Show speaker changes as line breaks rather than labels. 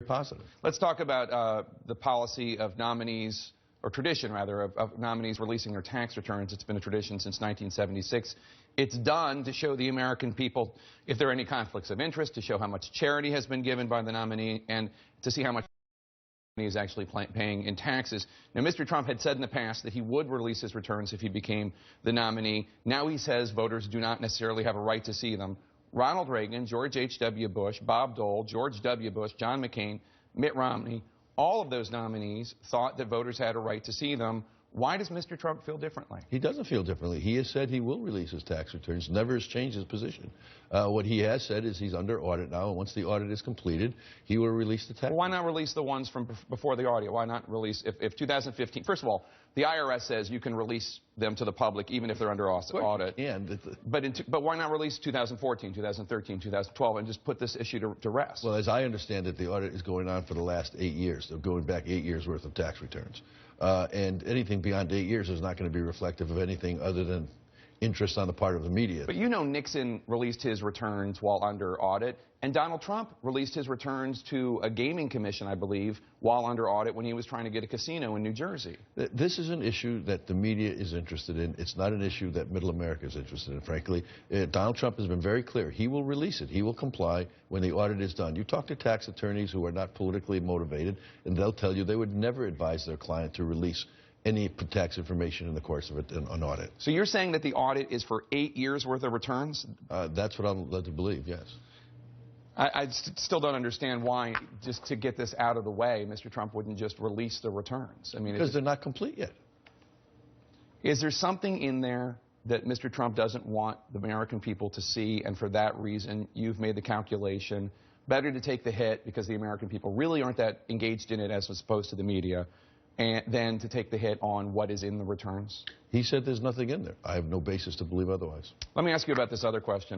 positive.
Let's talk about the policy of nominees, or tradition rather, of nominees releasing their tax returns. It's been a tradition since 1976. It's done to show the American people if there are any conflicts of interest, to show how much charity has been given by the nominee, and to see how much he is actually paying in taxes. Now, Mr. Trump had said in the past that he would release his returns if he became the nominee. Now he says voters do not necessarily have a right to see them. Ronald Reagan, George H.W. Bush, Bob Dole, George W. Bush, John McCain, Mitt Romney, all of those nominees thought that voters had a right to see them. Why does Mr. Trump feel differently?
He doesn't feel differently. He has said he will release his tax returns, never has changed his position. What he has said is he's under audit now, and once the audit is completed, he will release the tax.
Well, why not release the ones from before the audit? Why not release, if 2015, first of all, the IRS says you can release them to the public even if they're under audit. But why not release 2014, 2013, 2012 and just put this issue to rest?
Well, as I understand it, the audit is going on for the last 8 years. They're going back 8 years worth of tax returns. And anything beyond 8 years is not going to be reflective of anything other than interest on the part of the media.
But you know Nixon released his returns while under audit, and Donald Trump released his returns to a gaming commission, I believe, while under audit when he was trying to get a casino in New Jersey.
This is an issue that the media is interested in. It's not an issue that middle America is interested in, frankly. Donald Trump has been very clear. He will release it. He will comply when the audit is done. You talk to tax attorneys who are not politically motivated, and they'll tell you they would never advise their client to release any tax information in the course of an audit.
So you're saying that the audit is for 8 years worth of returns?
That's what I'm led to believe, yes.
I still don't understand why, just to get this out of the way, Mr. Trump wouldn't just release the returns. I mean,
because they're not complete yet.
Is there something in there that Mr. Trump doesn't want the American people to see, and for that reason you've made the calculation better to take the hit because the American people really aren't that engaged in it as opposed to the media, and then to take the hit on what is in the returns?
He said there's nothing in there. I have no basis to believe otherwise.
Let me ask you about this other question.